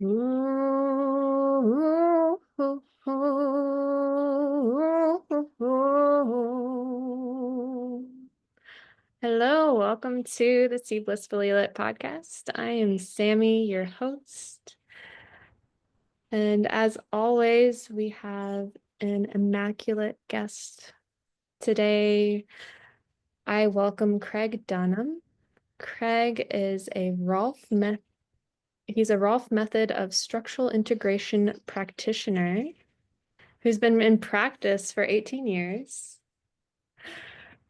Hello, welcome to the SEE Blissfully-Lit podcast. I am Samie, your host. And as always, we have an immaculate guest. Today, I welcome Craig Dunham. Craig is he's a Rolf Method of structural integration practitioner who's been in practice for 18 years.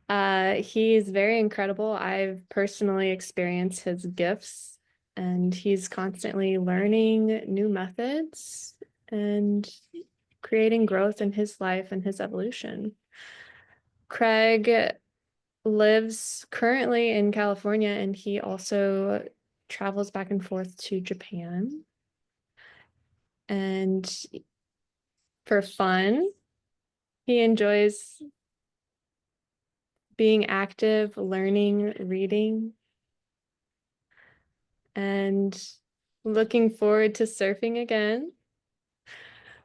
He's very incredible. I've personally experienced his gifts, and he's constantly learning new methods and creating growth in his life and his evolution. Craig lives currently in California, and he also travels back and forth to Japan. And for fun, he enjoys being active, learning, reading, and looking forward to surfing again.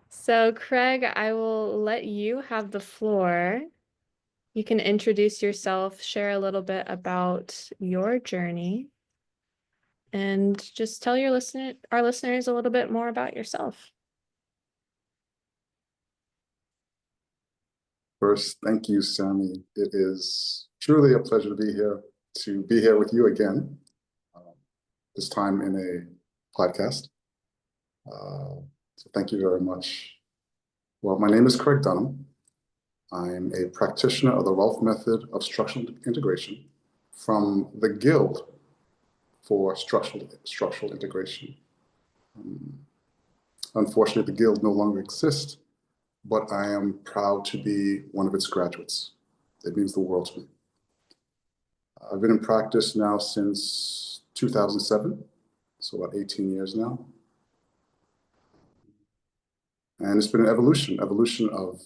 So, Craig, I will let you have the floor. You can introduce yourself, share a little bit about your journey, and just tell our listeners a little bit more about yourself. First, thank you, Samie. It is truly a pleasure to be here with you again, this time in a podcast. So thank you very much. Well, my name is Craig Dunham. I'm a practitioner of the Rolf Method of structural integration from the Guild for structural integration. Unfortunately, the Guild no longer exists, but I am proud to be one of its graduates. It means the world to me. I've been in practice now since 2007, so about 18 years now. And it's been an evolution of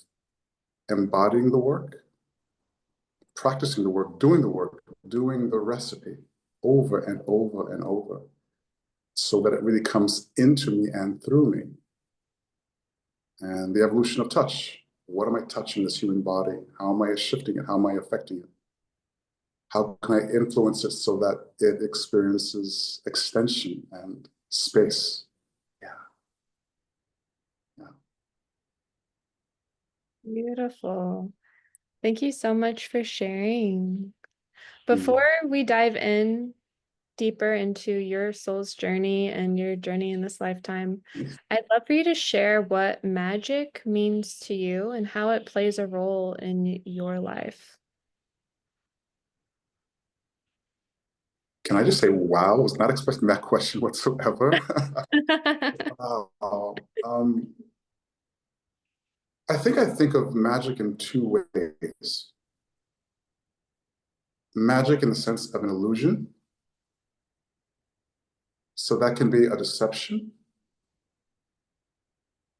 embodying the work, practicing the work, doing the recipe over and over and over, so that it really comes into me and through me. And the evolution of touch. What am I touching this human body? How am I shifting it? How am I affecting it? How can I influence it so that it experiences extension and space? Yeah. Beautiful. Thank you so much for sharing. Before we dive in deeper into your soul's journey and your journey in this lifetime, I'd love for you to share what magic means to you and how it plays a role in your life. Can I just say, wow, I was not expecting that question whatsoever. I think of magic in two ways. Magic in the sense of an illusion. So that can be a deception,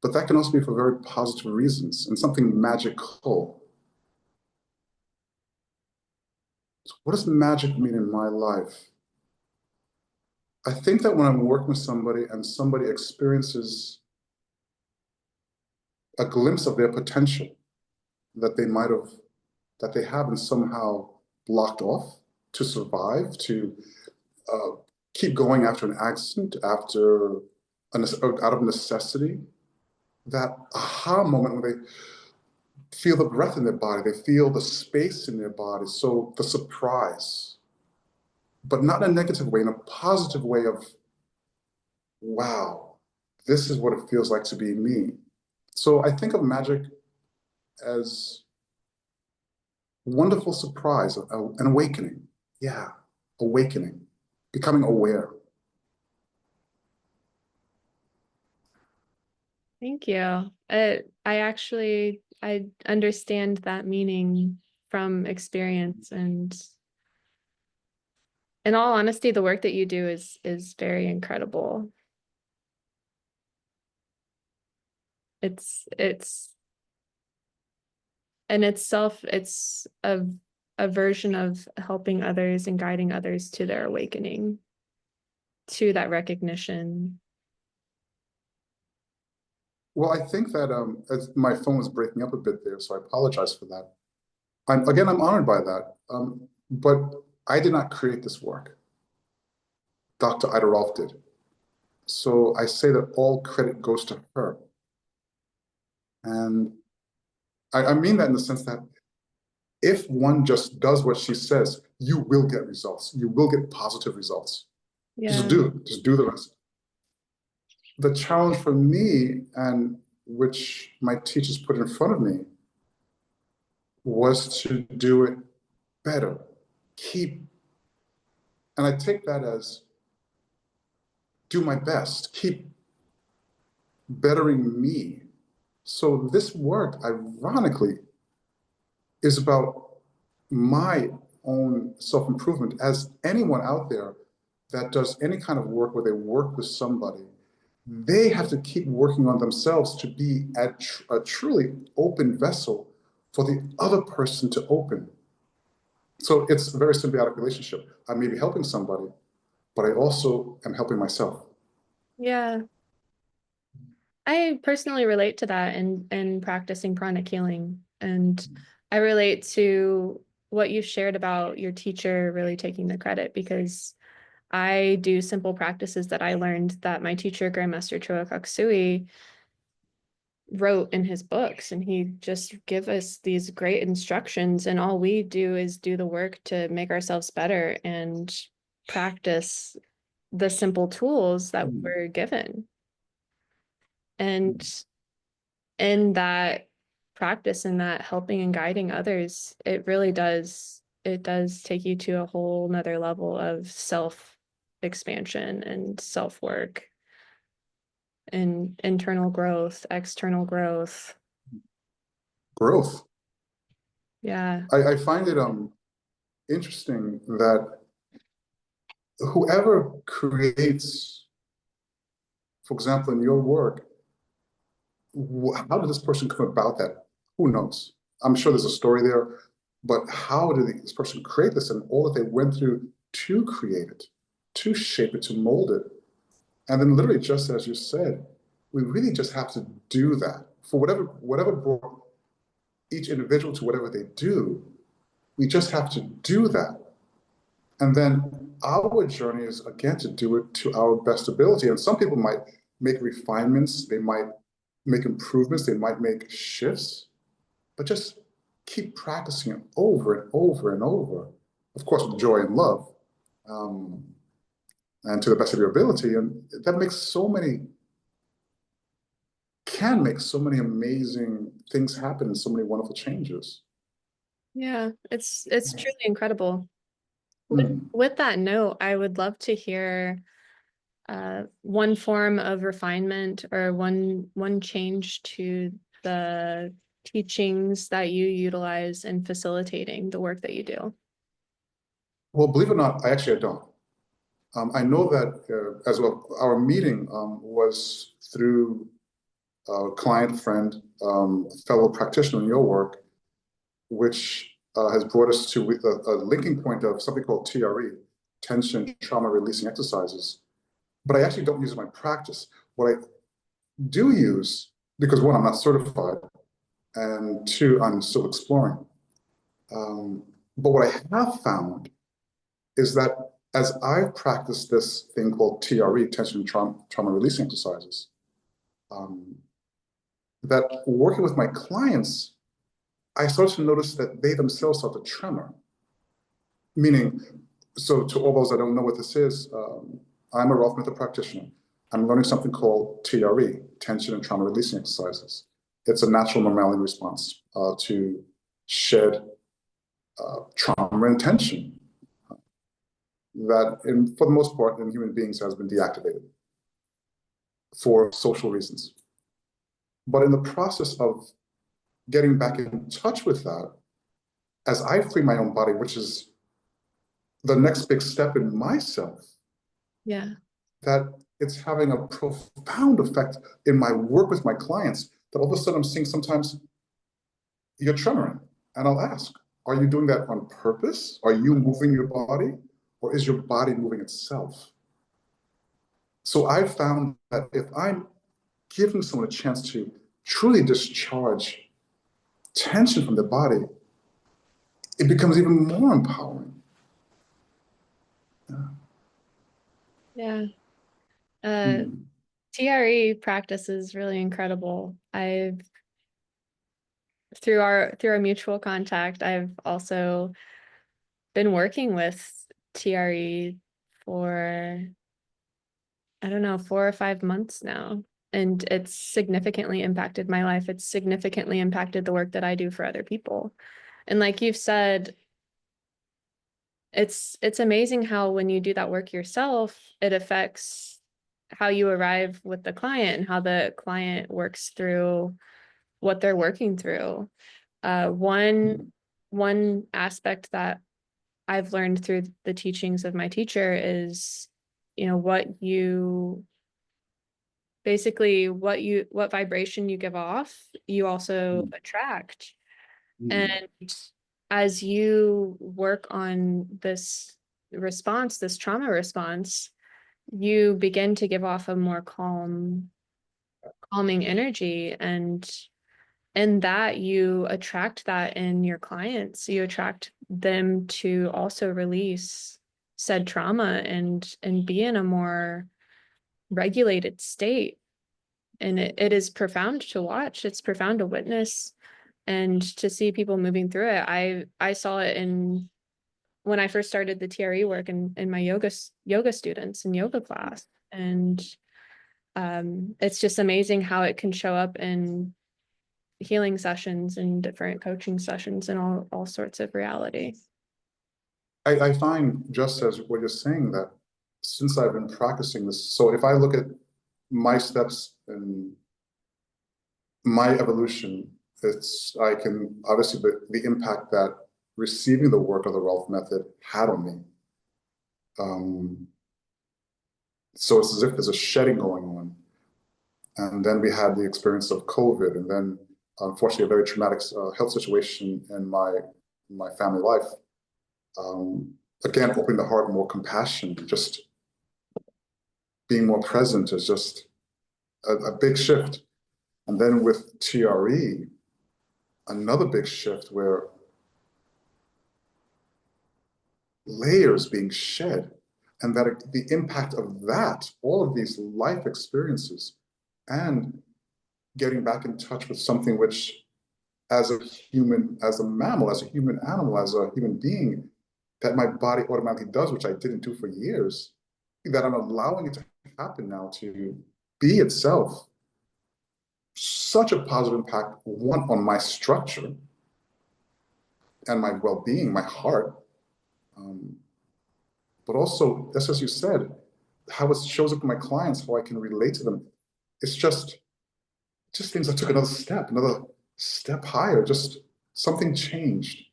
but that can also be for very positive reasons and something magical. So what does magic mean in my life? I think that when I'm working with somebody and somebody experiences a glimpse of their potential that they haven't somehow blocked off to survive, to keep going after an accident, out of necessity, that aha moment when they feel the breath in their body, they feel the space in their body, so the surprise, but not in a negative way, in a positive way of, wow, this is what it feels like to be me. So I think of magic as wonderful surprise, an awakening. Yeah, awakening, becoming aware. Thank you. I understand that meaning from experience, and in all honesty, the work that you do is very incredible. It's in itself, it's a version of helping others and guiding others to their awakening, to that recognition. Well, I think that as my phone was breaking up a bit there, so I apologize for that. I'm honored by that. But I did not create this work. Dr. Ida Rolf did. So I say that all credit goes to her. And I mean that in the sense that if one just does what she says, you will get results. You will get positive results. Yeah. Just do the rest. The challenge for me, and which my teachers put in front of me, was to do it better. And I take that as do my best, keep bettering me. So this work, ironically, is about my own self-improvement. As anyone out there that does any kind of work where they work with somebody, they have to keep working on themselves to be a truly open vessel for the other person to open. So it's a very symbiotic relationship. I may be helping somebody, but I also am helping myself. Yeah. I personally relate to that in practicing pranic healing. And I relate to what you shared about your teacher really taking the credit, because I do simple practices that I learned that my teacher, Grandmaster Choa Koksui, wrote in his books, and he just give us these great instructions, and all we do is do the work to make ourselves better and practice the simple tools that we're given. And in that practice and that helping and guiding others, it does take you to a whole nother level of self expansion and self work and internal growth, external growth. Growth. Yeah. I find it interesting that whoever creates, for example, in your work, how did this person come about that? Who knows? I'm sure there's a story there, but how did this person create this and all that they went through to create it, to shape it, to mold it? And then literally, just as you said, we really just have to do that. For whatever brought each individual to whatever they do, we just have to do that. And then our journey is, again, to do it to our best ability. And some people might make refinements, they might make improvements, they might make shifts, but just keep practicing it over and over and over. Of course, with joy and love, and to the best of your ability. And that can make so many amazing things happen and so many wonderful changes. Yeah, it's truly incredible. Mm. With that note, I would love to hear one form of refinement or one change to the teachings that you utilize in facilitating the work that you do. Well, believe it or not, I don't. I know that as well, our meeting was through a client, friend, fellow practitioner in your work, which has brought us to a linking point of something called TRE, tension trauma releasing exercises. But I actually don't use it in my practice. What I do use, because one, I'm not certified, and two, I'm still exploring. But what I have found is that as I've practiced this thing called TRE, tension trauma releasing exercises, that working with my clients, I started to notice that they themselves start to tremor. Meaning, so to all those that don't know what this is, I'm a Rolf Method practitioner. I'm learning something called TRE, tension and trauma releasing exercises. It's a natural mammalian response to shed trauma and tension that, for the most part, in human beings has been deactivated for social reasons. But in the process of getting back in touch with that, as I free my own body, which is the next big step in myself, Yeah. that it's having a profound effect in my work with my clients, that all of a sudden I'm seeing sometimes you're tremoring. And I'll ask, are you doing that on purpose? Are you moving your body? Or is your body moving itself? So I found that if I'm giving someone a chance to truly discharge tension from their body, it becomes even more empowering. Yeah. Mm. TRE practice is really incredible. I've through our mutual contact, I've also been working with TRE for, I don't know, 4 or 5 months now. And it's significantly impacted my life. It's significantly impacted the work that I do for other people. And like you've said, it's amazing how when you do that work yourself, it affects how you arrive with the client and how the client works through what they're working through. One aspect that I've learned through the teachings of my teacher is, what vibration you give off, you also attract. Mm. And as you work on this response, this trauma response, you begin to give off a more calming energy. And in that, you attract that in your clients. You attract them to also release said trauma and be in a more regulated state. And it is profound to watch. It's profound to witness and to see people moving through it. I saw it in when I first started the TRE work in my yoga students in yoga class. And it's just amazing how it can show up in healing sessions and different coaching sessions and all sorts of reality. I find, just as what you're saying, that since I've been practicing this, so if I look at my steps and my evolution, I can obviously the impact that receiving the work of the Rolf Method had on me. So it's as if there's a shedding going on. And then we had the experience of COVID, and then unfortunately a very traumatic health situation in my family life. Again, opening the heart, more compassion, just being more present is just a big shift. And then with TRE, another big shift where layers being shed, and that the impact of that, all of these life experiences, and getting back in touch with something which, as a human, as a mammal, as a human animal, as a human being, that my body automatically does, which I didn't do for years, that I'm allowing it to happen now, to be itself. Such a positive impact, one, on my structure and my well-being, my heart, but also, just as you said, how it shows up in my clients, how I can relate to them. It's just things that took another step higher, just something changed.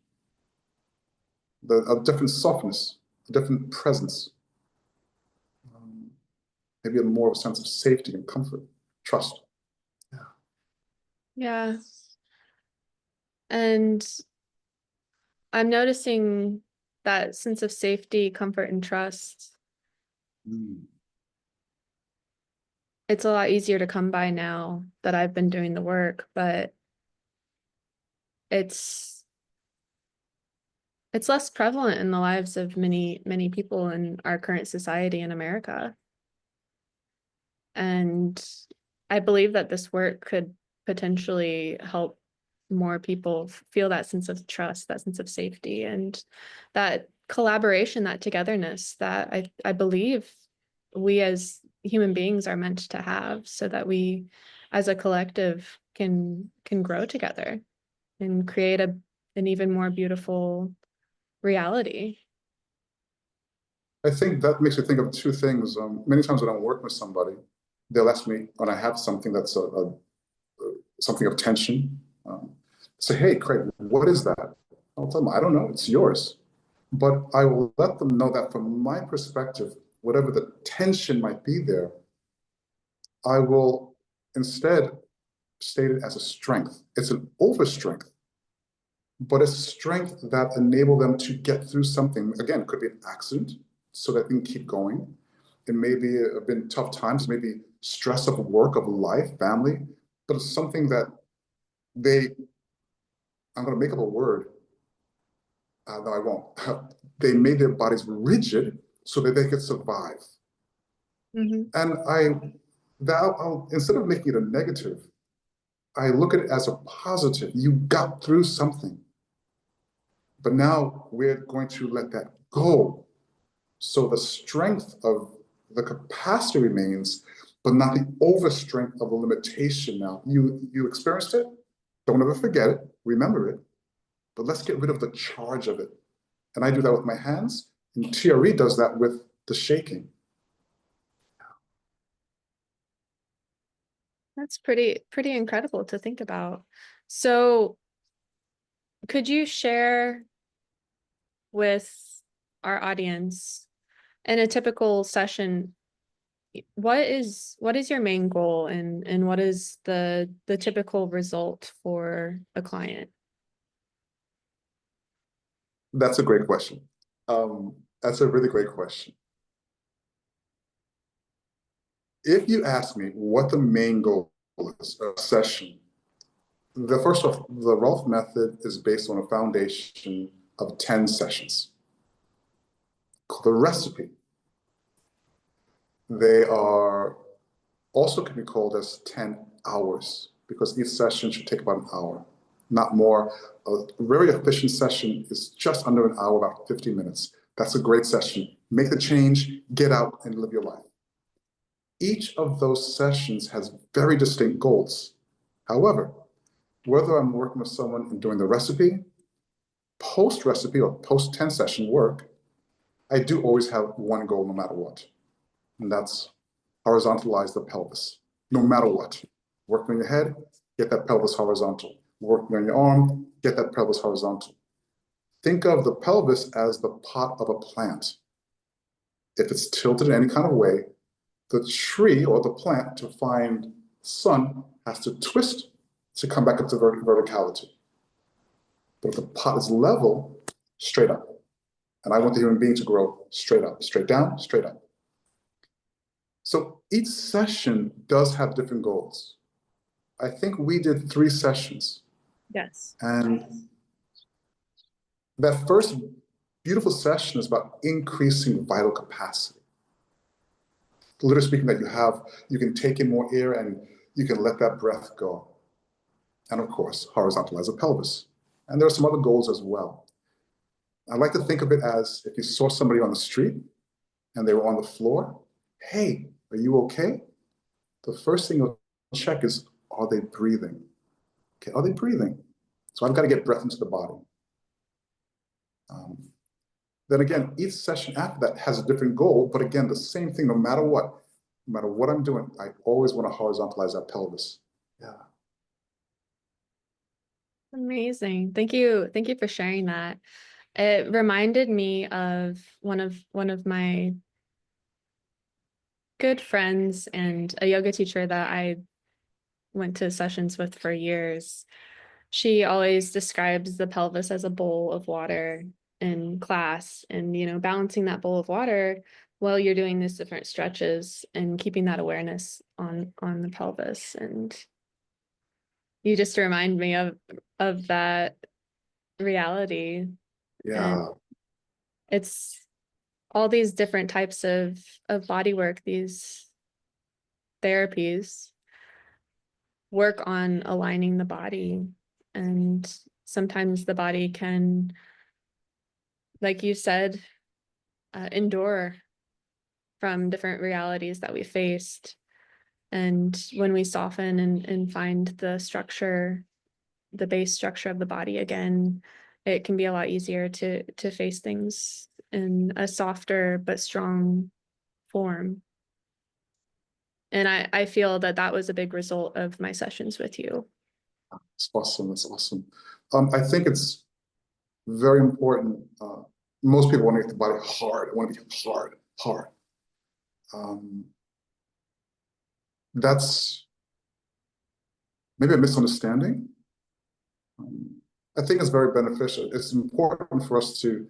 A different softness, a different presence, maybe a more sense of safety and comfort, trust. Yeah. And I'm noticing that sense of safety, comfort, and trust. Mm. It's a lot easier to come by now that I've been doing the work, but it's less prevalent in the lives of many people in our current society in America. And I believe that this work could potentially help more people feel that sense of trust, that sense of safety, and that collaboration, that togetherness that I believe we as human beings are meant to have, so that we as a collective can grow together and create an even more beautiful reality. I think that makes me think of two things. Many times when I'm working with somebody, they'll ask me when I have something that's something of tension. Say, hey, Craig, what is that? I'll tell them, I don't know, it's yours. But I will let them know that from my perspective, whatever the tension might be there, I will instead state it as a strength. It's an overstrength, but a strength that enable them to get through something. Again, it could be an accident, so that they can keep going. It may be have been tough times, maybe stress of work, of life, family, but it's something that I'm going to make up a word. No, I won't. They made their bodies rigid so that they could survive. Mhm. And instead of making it a negative, I look at it as a positive. You got through something. But now we're going to let that go. So the strength of the capacity remains, but not the overstrength of the limitation now. You experienced it. Don't ever forget it. Remember it. But let's get rid of the charge of it. And I do that with my hands. And TRE does that with the shaking. That's pretty incredible to think about. So could you share with our audience in a typical session, what is your main goal and what is the typical result for a client? That's a great question. That's a really great question. If you ask me what the main goal is of a session, first off, the Rolf Method is based on a foundation of 10 sessions. The recipe, they are also can be called as 10 hours because each session should take about an hour, not more. A very efficient session is just under an hour, about 50 minutes. That's a great session. Make the change, get out and live your life. Each of those sessions has very distinct goals. However, whether I'm working with someone and doing the recipe, post-recipe or post-10 session work, I do always have one goal no matter what. And that's horizontalize the pelvis, no matter what. Working on your head, get that pelvis horizontal. Working on your arm, get that pelvis horizontal. Think of the pelvis as the pot of a plant. If it's tilted in any kind of way, the tree or the plant to find sun has to twist to come back up to verticality. But if the pot is level, straight up. And I want the human being to grow straight up, straight down, straight up. So each session does have different goals. I think we did 3 sessions. Yes. And that first beautiful session is about increasing vital capacity. Literally speaking, that you can take in more air and you can let that breath go. And of course, horizontalize the pelvis. And there are some other goals as well. I like to think of it as if you saw somebody on the street and they were on the floor, hey, are you okay? The first thing you'll check is, are they breathing? Okay, are they breathing? So I've got to get breath into the body. Then again, each session after that has a different goal, but again, the same thing, no matter what I'm doing, I always want to horizontalize that pelvis. Yeah. Amazing. Thank you. Thank you for sharing that. It reminded me of one of my good friends and a yoga teacher that I went to sessions with for years. She always describes the pelvis as a bowl of water in class, and balancing that bowl of water while you're doing these different stretches and keeping that awareness on the pelvis. And you just remind me of that reality. Yeah. And it's all these different types of body work, these therapies work on aligning the body. And sometimes the body can, like you said, endure from different realities that we faced. And when we soften and find the structure, the base structure of the body again, it can be a lot easier to face things in a softer but strong form. And I feel that was a big result of my sessions with you. It's awesome. It's awesome. I think it's very important. Most people want to get the body hard. I want to be hard. That's maybe a misunderstanding. I think it's very beneficial. It's important for us to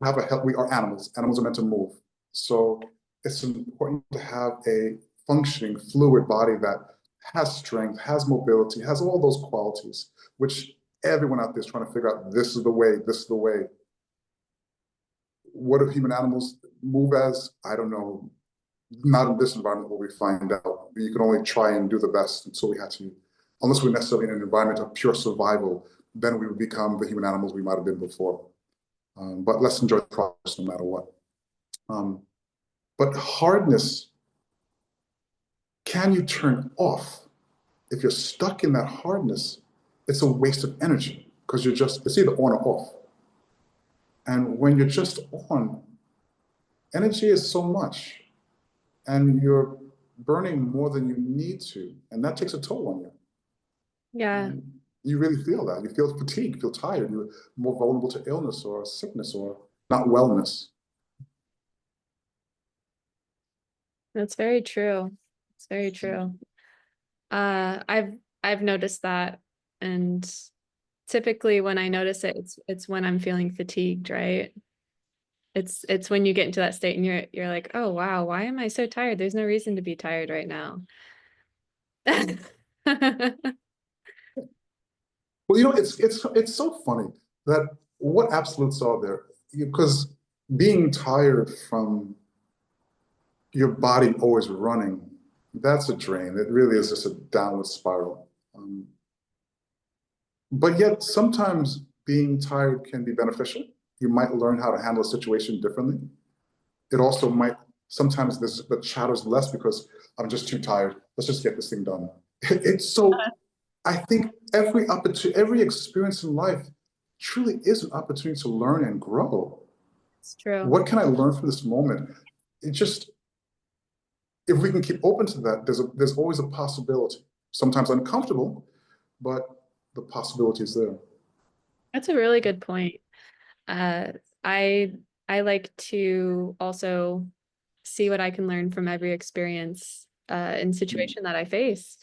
have a health. We are animals. Animals are meant to move. So it's important to have a functioning, fluid body that has strength, has mobility, has all those qualities, which everyone out there is trying to figure out, this is the way, this is the way. What do human animals move as? I don't know. Not in this environment where we find out. You can only try and do the best. And so we had to, unless we're necessarily in an environment of pure survival, then we would become the human animals we might have been before. But let's enjoy the process no matter what. But hardness, can you turn off? If you're stuck in that hardness, it's a waste of energy because it's either on or off. And when you're just on, energy is so much and you're burning more than you need to. And that takes a toll on you. Yeah. You really feel that. You feel fatigued, you feel tired, you're more vulnerable to illness or sickness or not wellness. That's very true. It's very true. I've noticed that, and typically when I notice it, it's when I'm feeling fatigued, right? It's when you get into that state and you're like, oh wow, why am I so tired? There's no reason to be tired right now. Well, you know, it's so funny that what absolutes are there? Because being tired from your body always running, that's a drain. It really is just a downward spiral. But yet sometimes being tired can be beneficial. You might learn how to handle a situation differently. It also might, sometimes the chatter's less because I'm just too tired. Let's just get this thing done. It's so, I think every experience in life truly is an opportunity to learn and grow. It's true. What can I learn from this moment? It just, if we can keep open to that, there's always a possibility. Sometimes uncomfortable, but the possibility is there. That's a really good point. I like to also see what I can learn from every experience and situation that I face.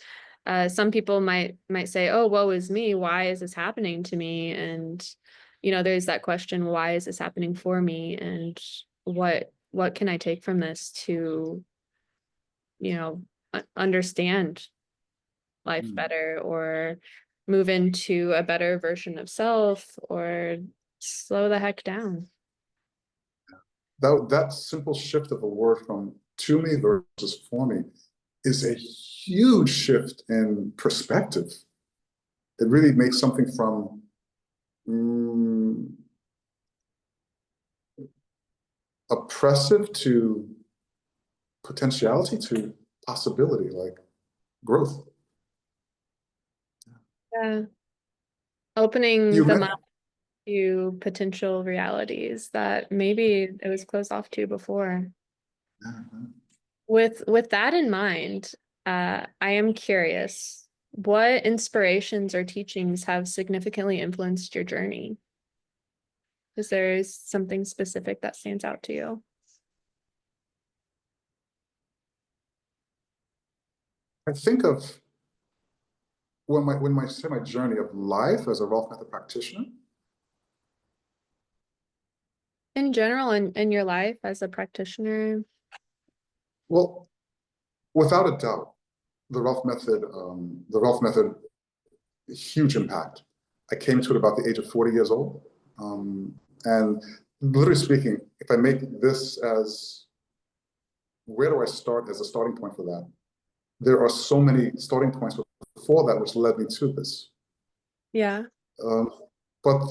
Some people might say, "Oh, woe is me. Why is this happening to me?" And there's that question, "Why is this happening for me?" And what can I take from this to, understand life better, or move into a better version of self, or slow the heck down. That simple shift of a word from to me versus for me is a huge shift in perspective. It really makes something from oppressive to potentiality to possibility, like growth. Yeah. Opening You them meant, up to potential realities that maybe it was closed off to before. With that in mind, I am curious, what inspirations or teachings have significantly influenced your journey? Is there something specific that stands out to you? I think of when I say my journey of life as a Rolf Method practitioner. In general, in your life as a practitioner? Well, without a doubt, the Rolf Method, huge impact. I came to it about the age of 40 years old. And literally speaking, if I make this as, where do I start as a starting point for that? There are so many starting points before that which led me to this. Yeah. But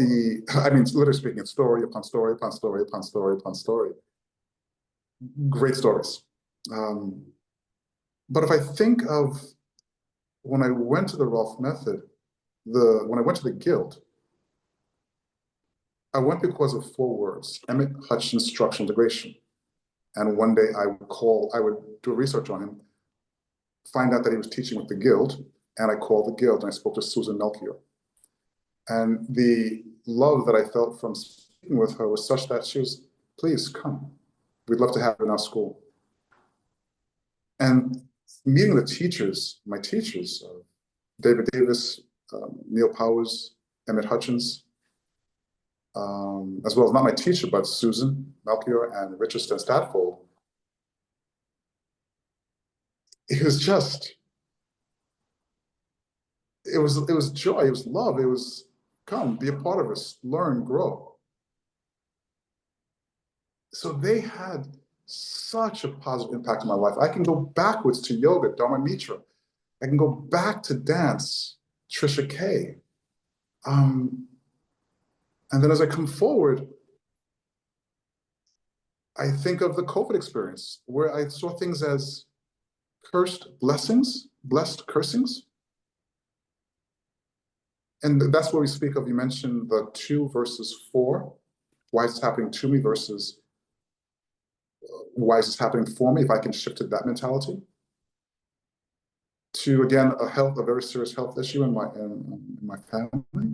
I mean, literally speaking, it's story upon story upon story upon story upon story. Great stories. But if I think of when I went to the Rolf Method, when I went to the Guild, I went because of 4 words: Emmett Hutchins structural integration. And one day I would do research on him, find out that he was teaching with the Guild, and I called the Guild and I spoke to Susan Melchior. And the love that I felt from speaking with her was such that she was, please come. We'd love to have you in our school. And meeting the teachers, my teachers, David Davis, Neil Powers, Emmett Hutchins, as well as not my teacher, but Susan Melchior and Richard Statfold, it was just, it was joy, it was love, it was come, be a part of us, learn, grow. So they had such a positive impact on my life. I can go backwards to yoga, Dharma Mitra. I can go back to dance, Trisha K. And then as I come forward, I think of the COVID experience where I saw things as cursed blessings, blessed cursings. And that's where we speak of, you mentioned the 2 versus 4, why it's happening to me versus why is this happening for me, if I can shift to that mentality. To, again, a very serious health issue in my family.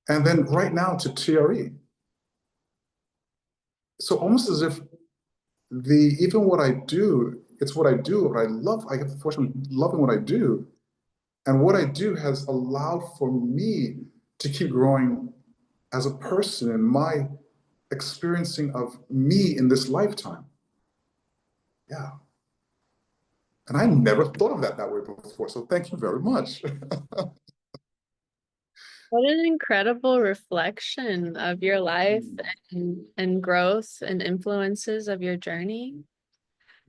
And then right now to TRE. So almost as if even what I do, it's what I do, what I love. I get the fortune of loving what I do. And what I do has allowed for me to keep growing as a person in my experiencing of me in this lifetime. Yeah. And I never thought of that way before. So thank you very much. What an incredible reflection of your life and growth and influences of your journey.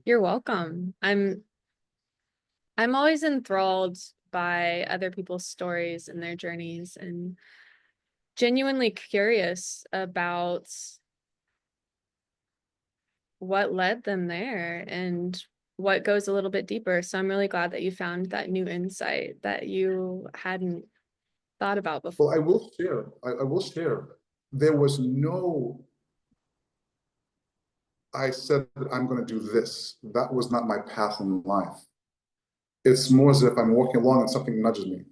You're welcome. I'm always enthralled by other people's stories and their journeys, and genuinely curious about what led them there and what goes a little bit deeper. So I'm really glad that you found that new insight that you hadn't thought about before. Well, I will share. There was no, I said that I'm going to do this. That was not my path in life. It's more as if I'm walking along and something nudges me.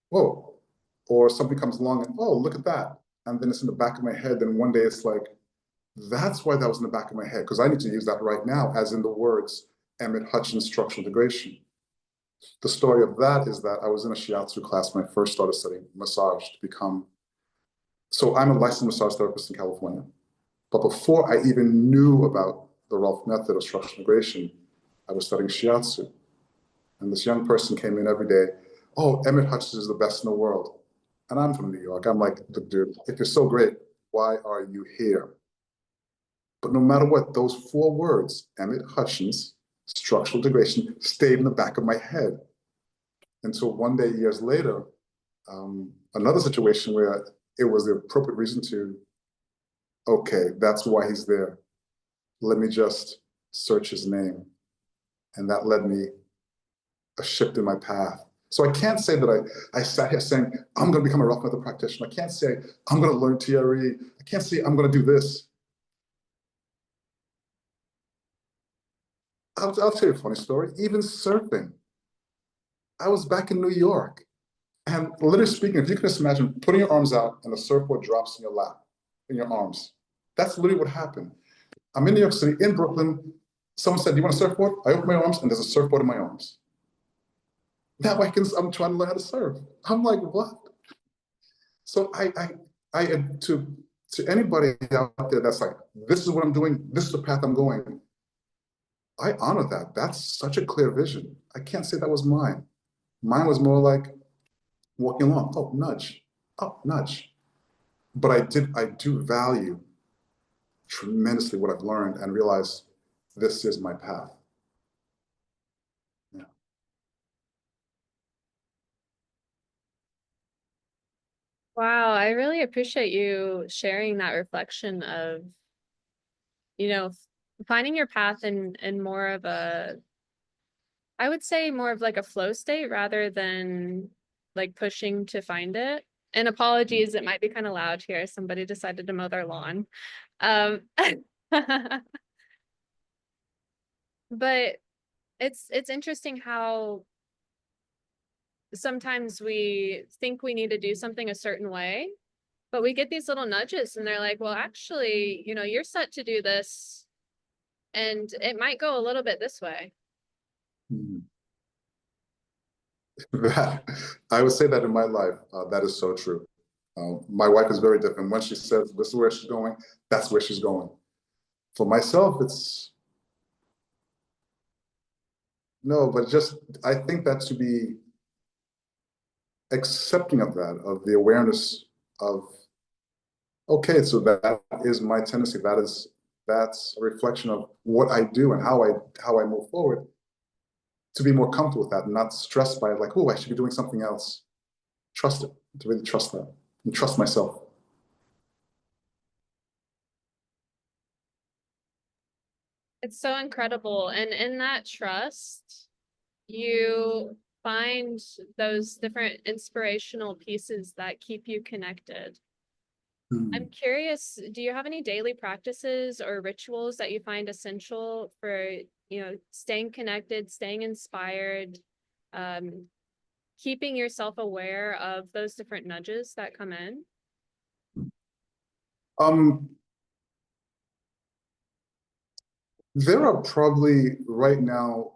Whoa. Or something comes along and, oh, look at that. And then it's in the back of my head. And one day it's like, that's why that was in the back of my head, because I need to use that right now, as in the words, Emmett Hutchins' structural integration. The story of that is that I was in a shiatsu class when I first started studying massage to become, so I'm a licensed massage therapist in California. But before I even knew about the Rolf Method of structural integration, I was studying shiatsu. And this young person came in every day, oh, Emmett Hutchins is the best in the world. And I'm from New York. I'm like, dude, if you're so great, why are you here? But no matter what, those 4 words, Emmett Hutchins, structural integration, stayed in the back of my head. Until one day, years later, another situation where it was the appropriate reason to, okay, that's why he's there. Let me just search his name. And that led me a shift in my path. So I can't say that I sat here saying, I'm going to become a Rolf Method practitioner. I can't say, I'm going to learn TRE. I can't say, I'm going to do this. I'll tell you a funny story. Even surfing. I was back in New York. And literally speaking, if you can just imagine putting your arms out and the surfboard drops in your lap, in your arms. That's literally what happened. I'm in New York City, in Brooklyn. Someone said, do you want a surfboard? I open my arms and there's a surfboard in my arms. Now I'm trying to learn how to surf. I'm like, what? So to anybody out there that's like, this is what I'm doing, this is the path I'm going, I honor that. That's such a clear vision. I can't say that was mine. Mine was more like walking along, oh, nudge, oh, nudge. But I do value tremendously what I've learned and realize this is my path. Yeah. Wow, I really appreciate you sharing that reflection of, finding your path in more of I would say more of like a flow state rather than like pushing to find it. And apologies, it might be kind of loud here. Somebody decided to mow their lawn. Um, but it's interesting how sometimes we think we need to do something a certain way, but we get these little nudges and they're like, well, actually, you're set to do this and it might go a little bit this way. That, I would say that in my life, that is so true. My wife is very different. When she says this is where she's going, that's where she's going. For myself, it's No, but just, I think that to be accepting of that, of the awareness of, okay, so that is my tendency. That's a reflection of what I do and how I move forward. To be more comfortable with that and not stressed by it, like, oh, I should be doing something else. Trust it, to really trust that and trust myself. It's so incredible. And in that trust, you find those different inspirational pieces that keep you connected. I'm curious, do you have any daily practices or rituals that you find essential for, staying connected, staying inspired, um, keeping yourself aware of those different nudges that come in? Um, there are probably right now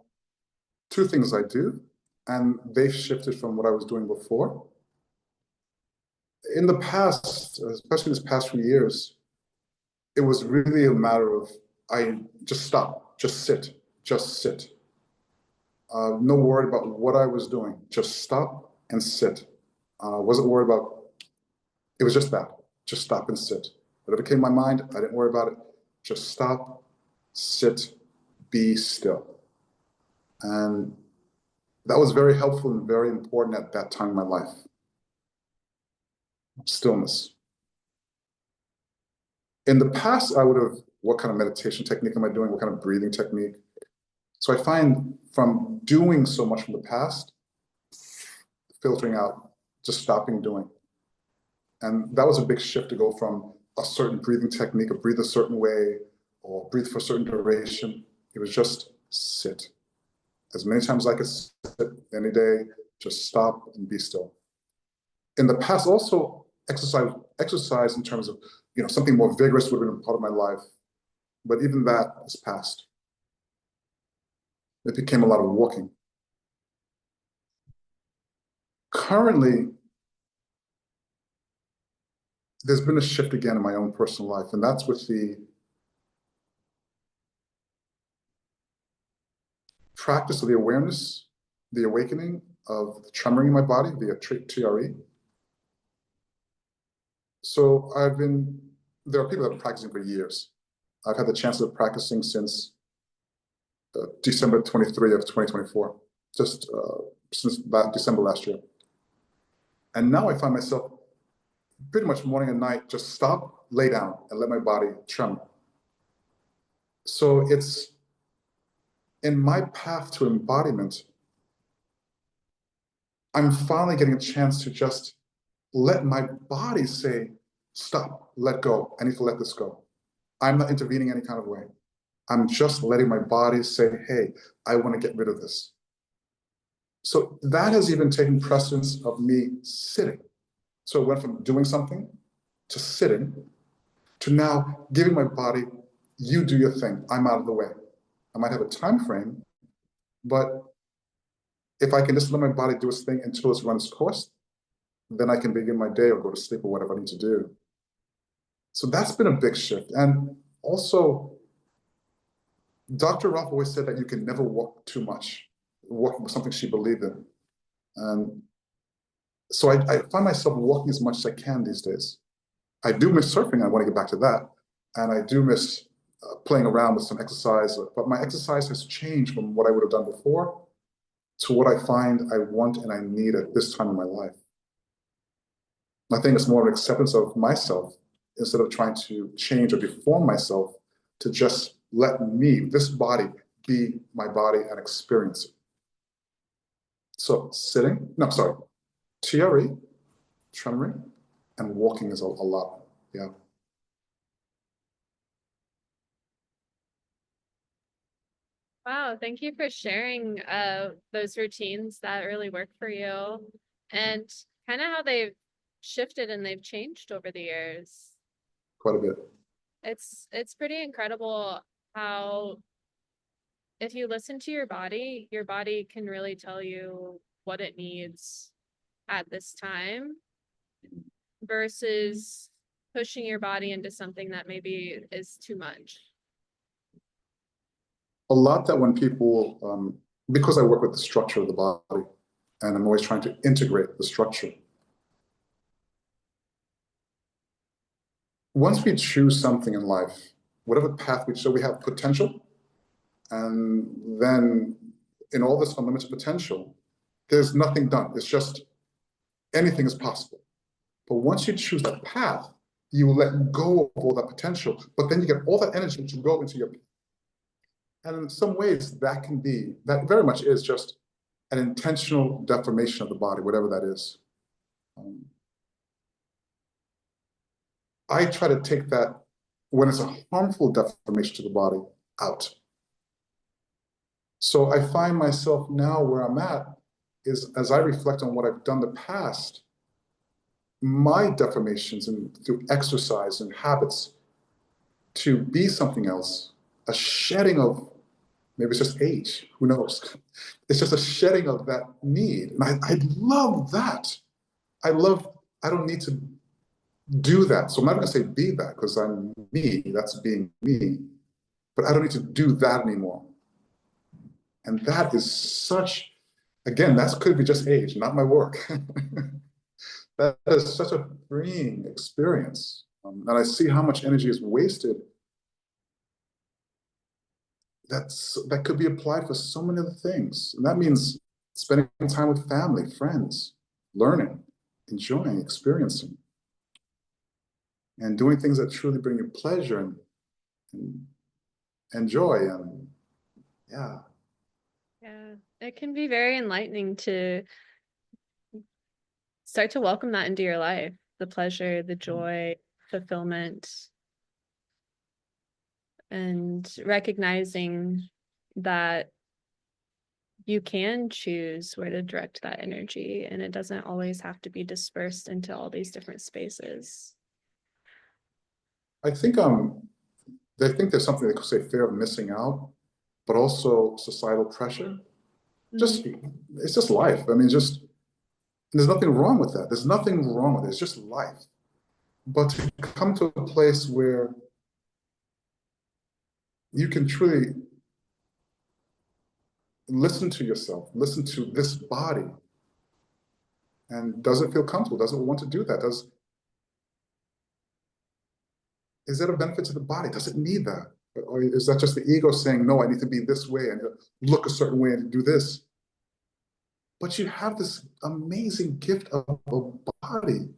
two things I do, and they've shifted from what I was doing before. In the past, especially this past few years, it was really a matter of I just stop, just sit, just sit. No worry about what I was doing, just stop and sit. Wasn't worried about, it was just that, just stop and sit. Whatever came to my mind, I didn't worry about it. Just stop, sit, be still. And that was very helpful and very important at that time in my life. Stillness. In the past, I would have, what kind of meditation technique am I doing? What kind of breathing technique? So I find from doing so much from the past, filtering out, just stopping doing. And that was a big shift to go from a certain breathing technique, or breathe a certain way, or breathe for a certain duration. It was just sit. As many times as I could sit any day, just stop and be still. In the past, also exercise in terms of, something more vigorous would have been a part of my life. But even that is past. It became a lot of walking. Currently, there's been a shift again in my own personal life, and that's with the practice of the awareness, the awakening of the tremoring in my body via TRE. So there are people that have been practicing for years. I've had the chance of practicing since December 23 of 2024, just since December last year. And now I find myself pretty much morning and night, just stop, lay down, and let my body tremor. So it's in my path to embodiment, I'm finally getting a chance to just let my body say, stop, let go. I need to let this go. I'm not intervening any kind of way. I'm just letting my body say, hey, I want to get rid of this. So that has even taken precedence of me sitting. So it went from doing something to sitting to now giving my body, you do your thing. I'm out of the way. I might have a time frame, but if I can just let my body do its thing until it's run its course, then I can begin my day or go to sleep or whatever I need to do. So that's been a big shift. And also, Dr. Rolf always said that you can never walk too much. Walking was something she believed in. And so I find myself walking as much as I can these days. I do miss surfing. I want to get back to that. And I do miss playing around with some exercise. But my exercise has changed from what I would have done before to what I find I want and I need at this time in my life. I think it's more of an acceptance of myself instead of trying to change or deform myself, to just let me, this body, be my body and experience it. So TRE, tremoring, and walking is a lot, yeah. Wow, thank you for sharing those routines that really work for you, and kind of how they've shifted and they've changed over the years. Quite a bit. It's pretty incredible how if you listen to your body can really tell you what it needs at this time versus pushing your body into something that maybe is too much. A lot that when people because I work with the structure of the body, and I'm always trying to integrate the structure. Once we choose something in life, whatever path we choose, so we have potential, and then in all this unlimited potential, there's nothing done. It's just anything is possible. But once you choose that path, you let go of all that potential, but then you get all that energy to go into your path. And in some ways, that very much is just an intentional deformation of the body, whatever that is. I try to take that, when it's a harmful deformation to the body, out. So I find myself now where I'm at is, as I reflect on what I've done in the past, my deformations and through exercise and habits to be something else, a shedding of, maybe it's just age, who knows? It's just a shedding of that need. And I love that. I don't need to do that. So I'm not gonna say be that, because I'm me, that's being me, but I don't need to do that anymore. And that is such, again, that could be just age, not my work. That is such a freeing experience. And I see how much energy is wasted that could be applied for so many other things. And that means spending time with family, friends, learning, enjoying, experiencing, and doing things that truly bring you pleasure and joy. And yeah. Yeah, it can be very enlightening to start to welcome that into your life, the pleasure, the joy, fulfillment, and recognizing that you can choose where to direct that energy, and it doesn't always have to be dispersed into all these different spaces. I think they think there's something they could say fear of missing out, but also societal pressure. Just it's just life. I mean, there's nothing wrong with that. There's nothing wrong with it. It's just life. But to come to a place where you can truly listen to yourself, listen to this body, and doesn't feel comfortable, doesn't want to do that. Is that a benefit to the body? Does it need that? Or is that just the ego saying, no, I need to be this way and look a certain way and do this? But you have this amazing gift of a body.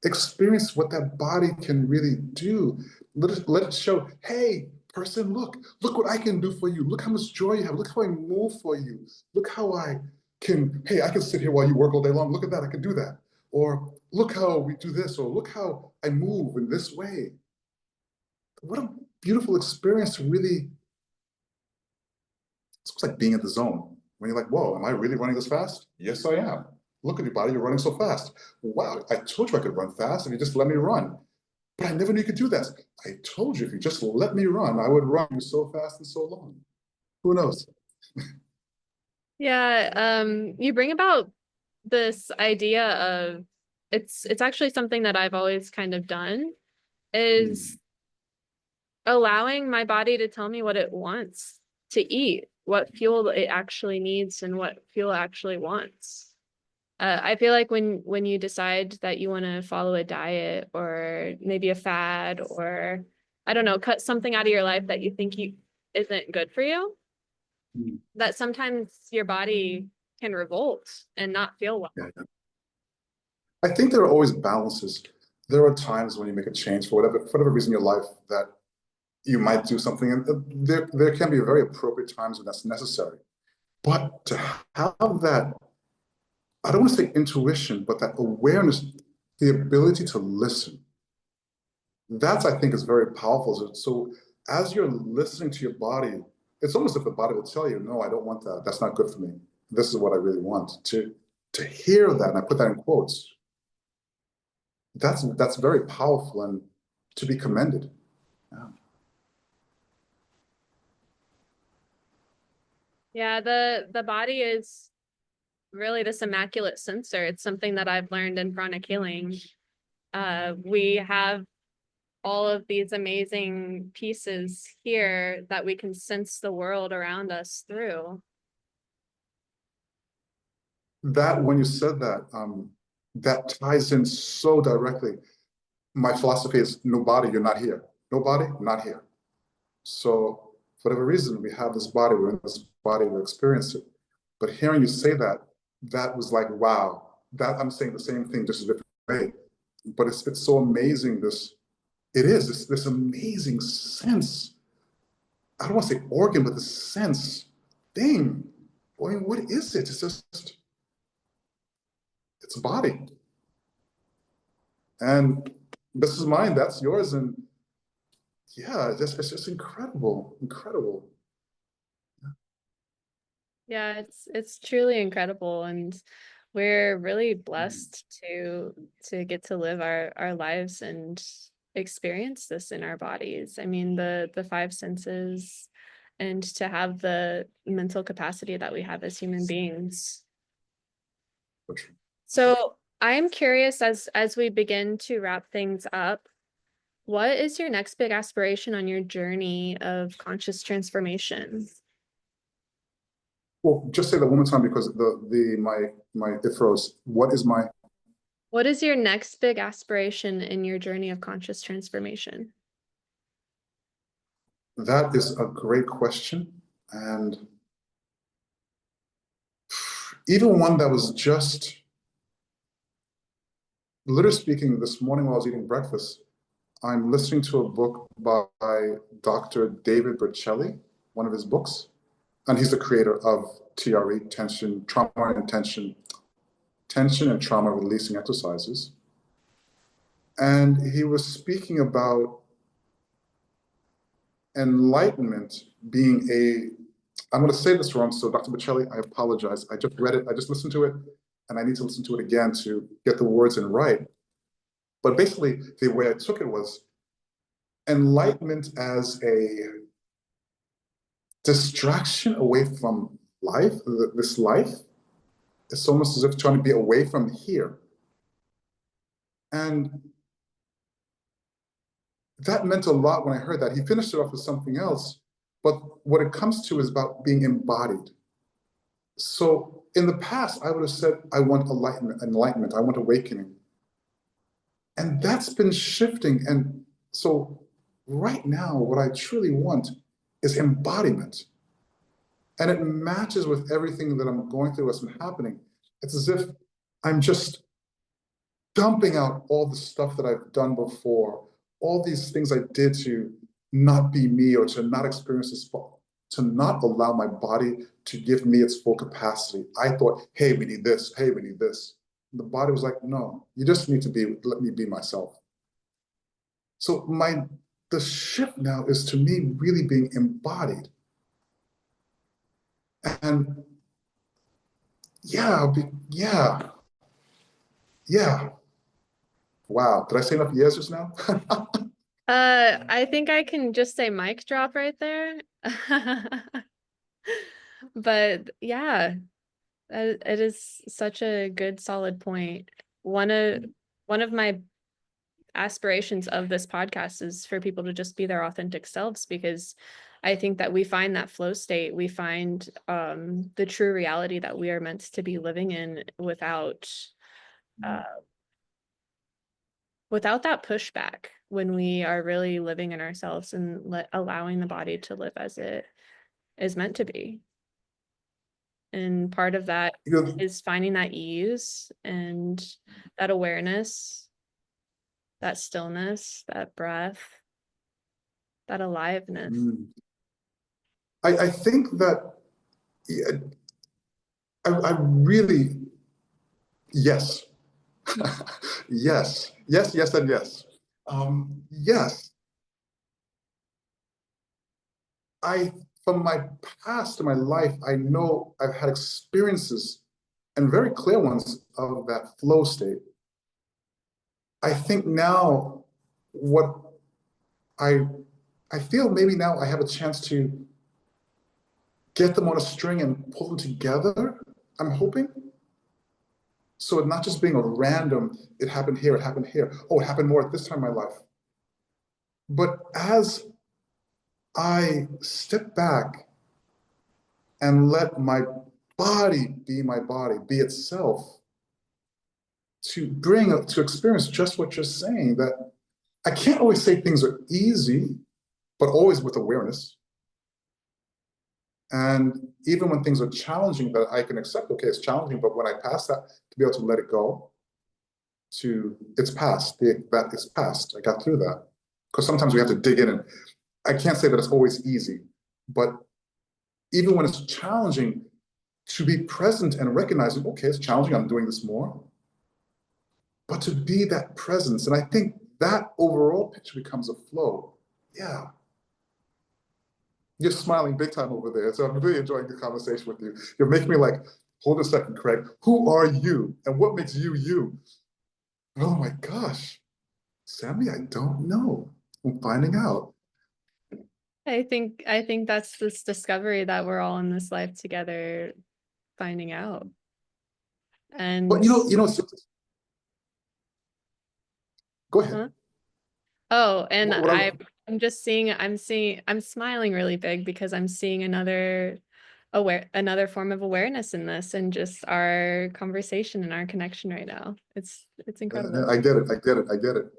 Experience what that body can really do. Let it show, hey, person, look what I can do for you. Look how much joy you have. Look how I move for you. Look how I can sit here while you work all day long. Look at that, I can do that. Or look how we do this, or look how I move in this way. What a beautiful experience to really, it's like being in the zone. When you're like, whoa, am I really running this fast? Yes, I am. Look at your body, you're running so fast. Wow, I told you I could run fast if you just let me run. But I never knew you could do that. I told you if you just let me run, I would run you so fast and so long. Who knows? Yeah, you bring about this idea of it's actually something that I've always kind of done, is allowing my body to tell me what it wants to eat, what fuel it actually needs and what fuel it actually wants. I feel like when you decide that you want to follow a diet or maybe a fad, or I don't know, cut something out of your life that you think isn't good for you, that sometimes your body can revolt and not feel well. Yeah. I think there are always balances. There are times when you make a change for whatever reason in your life that you might do something, and there can be very appropriate times when that's necessary. But to have that, I don't want to say intuition, but that awareness, the ability to listen, that's, I think, is very powerful. So as you're listening to your body, it's almost if the body will tell you, no, I don't want that. That's not good for me. This is what I really want. To hear that, and I put that in quotes, that's very powerful and to be commended. Yeah. Yeah, the body is really this immaculate sensor. It's something that I've learned in pranic healing. We have all of these amazing pieces here that we can sense the world around us through. That when you said that, that ties in so directly. My philosophy is no body, you're not here. No body, not here. So for whatever reason, we have this body, we're in this body, we experience it. But hearing you say that, that was like, wow, that I'm saying the same thing, just a different way. But it's so amazing, this amazing sense. I don't want to say organ, but the sense thing. I mean, what is it? It's just, it's a body. And this is mine, that's yours. And yeah, it's just incredible, incredible. Yeah, it's truly incredible, and we're really blessed to get to live our lives and experience this in our bodies. I mean, the five senses, and to have the mental capacity that we have as human beings. So I'm curious, as we begin to wrap things up, what is your next big aspiration on your journey of conscious transformation? Well, just say that one more time because it froze. What is your next big aspiration in your journey of conscious transformation? That is a great question. And even one that was just, literally speaking, this morning while I was eating breakfast, I'm listening to a book by Dr. David Berceli, one of his books. And he's the creator of TRE, tension, trauma and tension and trauma releasing exercises. And he was speaking about enlightenment being I'm going to say this wrong, so Dr. Bocelli, I apologize. I just read it, I just listened to it, and I need to listen to it again to get the words in right. But basically, the way I took it was enlightenment as a distraction away from life, this life. It's almost as if trying to be away from here. And that meant a lot when I heard that. He finished it off with something else, but what it comes to is about being embodied. So in the past, I would have said, I want enlightenment, I want awakening. And that's been shifting. And so right now, what I truly want is embodiment. And it matches with everything that I'm going through, what's been happening. It's as if I'm just dumping out all the stuff that I've done before, all these things I did to not be me or to not experience this, to not allow my body to give me its full capacity. I thought, hey, we need this, hey, we need this. And the body was like, no, you just need to let me be myself. So the shift now is to me really being embodied. And yeah. Wow, did I say enough yes just now? I think I can just say mic drop right there. But yeah, it is such a good, solid point. One of my aspirations of this podcast is for people to just be their authentic selves, because I think that we find that flow state, we find the true reality that we are meant to be living in without that pushback, when we are really living in ourselves and allowing the body to live as it is meant to be. And part of that is finding that ease and that awareness, that stillness, that breath, that aliveness. I think that I really, yes. Yes, and yes. Yes. From my past to my life, I know I've had experiences, and very clear ones, of that flow state. I think now what I feel, maybe now I have a chance to get them on a string and pull them together, I'm hoping. So it's not just being a random, it happened here, oh, it happened more at this time in my life. But as I step back and let my body be my body, be itself, to experience just what you're saying, that I can't always say things are easy, but always with awareness. And even when things are challenging, that I can accept, okay, it's challenging, but when I pass that, to be able to let it go, it's past, that it's past, I got through that. Because sometimes we have to dig in, and I can't say that it's always easy, but even when it's challenging, to be present and recognizing, okay, it's challenging, I'm doing this more. But to be that presence, and I think that overall picture becomes a flow. Yeah. You're smiling big time over there. So I'm really enjoying the conversation with you. You're making me like, hold a second, Craig. Who are you? And what makes you you? Oh my gosh. Samie, I don't know. I'm finding out. I think that's this discovery that we're all in this life together finding out. And But go ahead. huh? Oh, and What I, I'm just seeing, I'm smiling really big because I'm seeing another form of awareness in this, and just our conversation and our connection right now. It's incredible. I get it. I get it. I get it.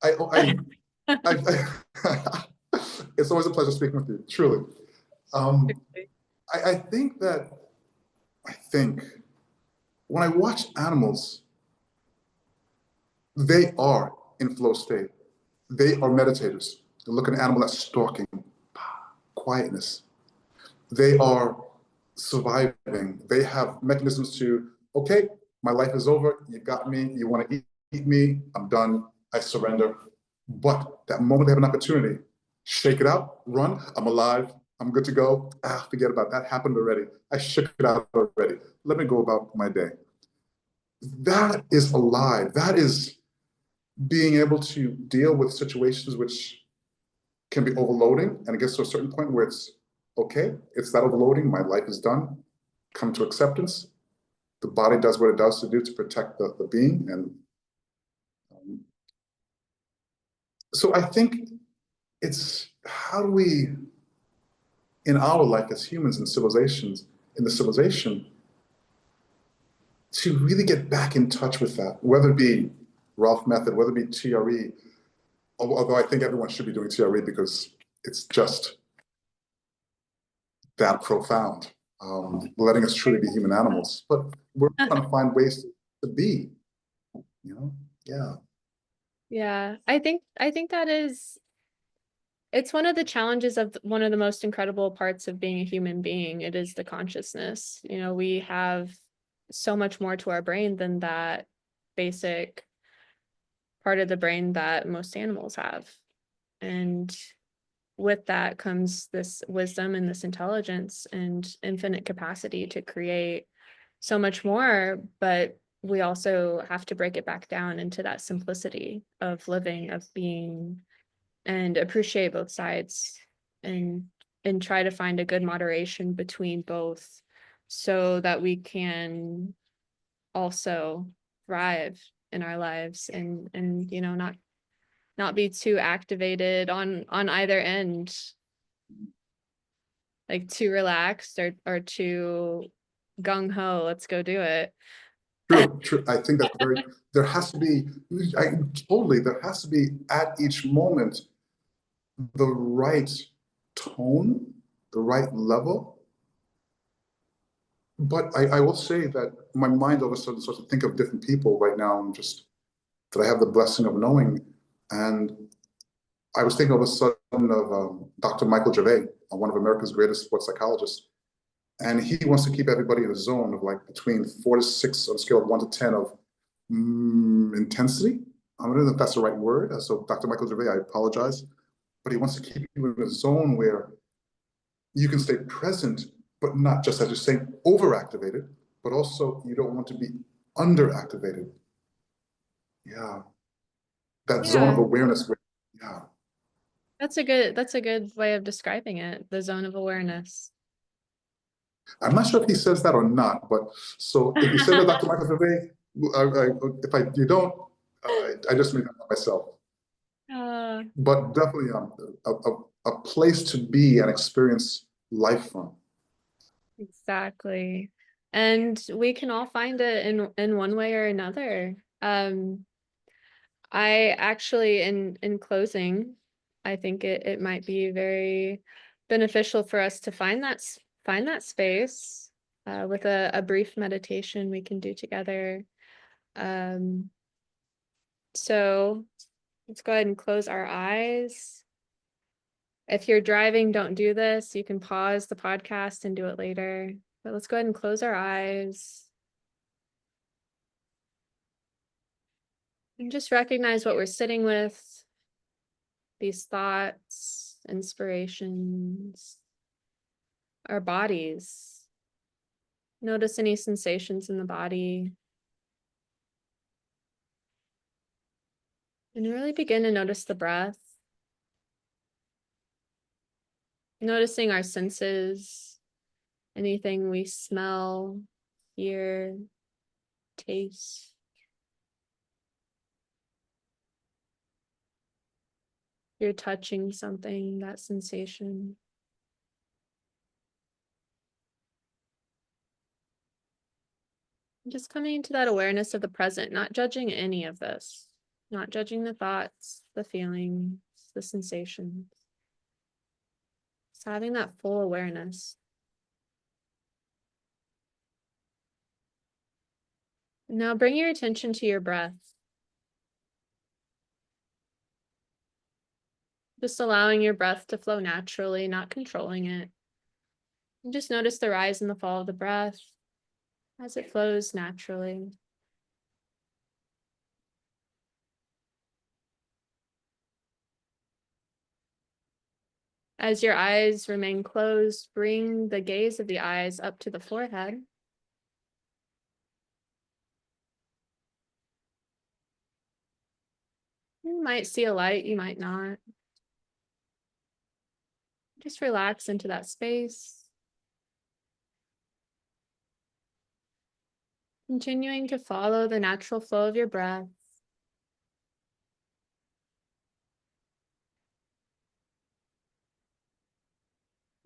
I it's always a pleasure speaking with you, truly. Um, I think when I watch animals, they are in flow state. They are meditators. You look at an animal that's stalking, quietness. They are surviving. They have mechanisms to, okay, my life is over. You got me. You want to eat me. I'm done. I surrender. But that moment they have an opportunity, shake it out, run. I'm alive. I'm good to go. Forget about that. Happened already. I shook it out already. Let me go about my day. That is alive. That is being able to deal with situations which can be overloading, and it gets to a certain point where it's okay, it's that overloading, my life is done, come to acceptance. The body does what it does to do to protect the being. And so I think it's how do we, in our life as humans in civilizations, in the civilization, to really get back in touch with that, whether it be Rolf Method, whether it be TRE, although I think everyone should be doing TRE because it's just that profound, letting us truly be human animals. But we're trying to find ways to be, yeah. Yeah, I think that is, it's one of the challenges of one of the most incredible parts of being a human being. It is the consciousness. We have so much more to our brain than that basic part of the brain that most animals have. And with that comes this wisdom and this intelligence and infinite capacity to create so much more, but we also have to break it back down into that simplicity of living, of being, and appreciate both sides, and try to find a good moderation between both, so that we can also thrive in our lives, and not be too activated on either end, like too relaxed or too gung-ho, let's go do it. True, true. I think that's there has to be, there has to be at each moment the right tone, the right level. But I will say that my mind all of a sudden starts to think of different people right now, and just that I have the blessing of knowing. And I was thinking all of a sudden of Dr. Michael Gervais, one of America's greatest sports psychologists. And he wants to keep everybody in a zone of like between 4 to 6 on a scale of 1 to 10 of intensity. I don't know if that's the right word. So Dr. Michael Gervais, I apologize. But he wants to keep you in a zone where you can stay present, but not just, as you're saying, overactivated, but also you don't want to be underactivated. Yeah. That zone of Yeah, awareness where, yeah. that's a good way of describing it, the zone of awareness. I'm not sure if he says that or not, but so if you said that, Dr. Michael Gervais, you don't, I just made that up myself. But definitely a place to be and experience life from. Exactly. And we can all find it in one way or another. I actually, in closing, I think it might be very beneficial for us to find that space with a brief meditation we can do together. So let's go ahead and close our eyes. If you're driving, don't do this. You can pause the podcast and do it later. But let's go ahead and close our eyes. And just recognize what we're sitting with, these thoughts, inspirations, our bodies. Notice any sensations in the body. And really begin to notice the breath. Noticing our senses, anything we smell, hear, taste. You're touching something, that sensation. Just coming into that awareness of the present, not judging any of this, not judging the thoughts, the feelings, the sensations. Just having that full awareness. Now bring your attention to your breath. Just allowing your breath to flow naturally, not controlling it. And just notice the rise and the fall of the breath as it flows naturally. As your eyes remain closed, bring the gaze of the eyes up to the forehead. You might see a light, you might not. Just relax into that space. Continuing to follow the natural flow of your breath.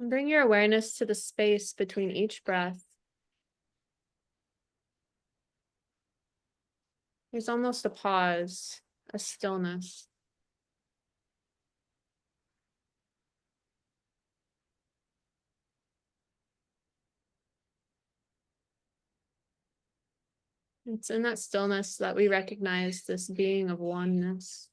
And bring your awareness to the space between each breath. There's almost a pause, a stillness. It's in that stillness that we recognize this being of oneness.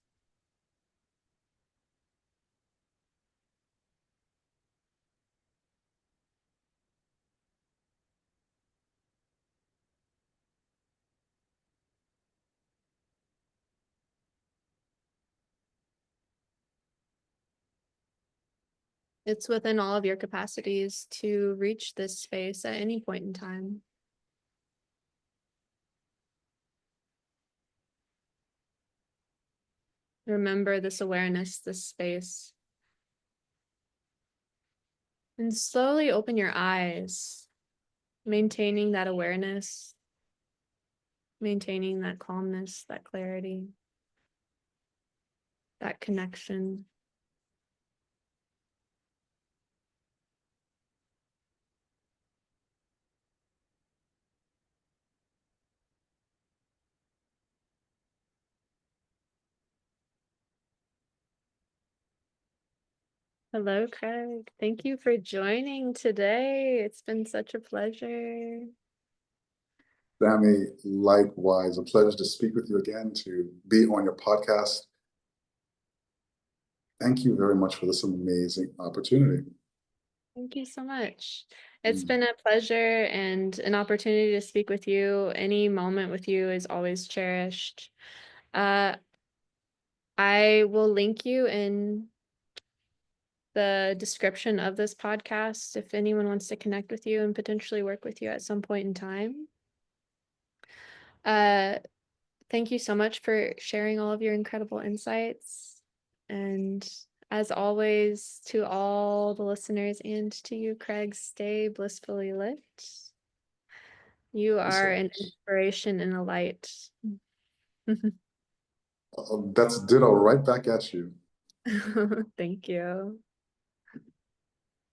It's within all of your capacities to reach this space at any point in time. Remember this awareness, this space. And slowly open your eyes, maintaining that awareness, maintaining that calmness, that clarity, that connection. Hello, Craig. Thank you for joining today. It's been such a pleasure. Samie, likewise, a pleasure to speak with you again, to be on your podcast. Thank you very much for this amazing opportunity. Thank you so much. It's been a pleasure and an opportunity to speak with you. Any moment with you is always cherished. I will link you in the description of this podcast if anyone wants to connect with you and potentially work with you at some point in time. Thank you so much for sharing all of your incredible insights. And as always, to all the listeners and to you, Craig, stay blissfully lit. You are an inspiration and a light. That's ditto right back at you. Thank you.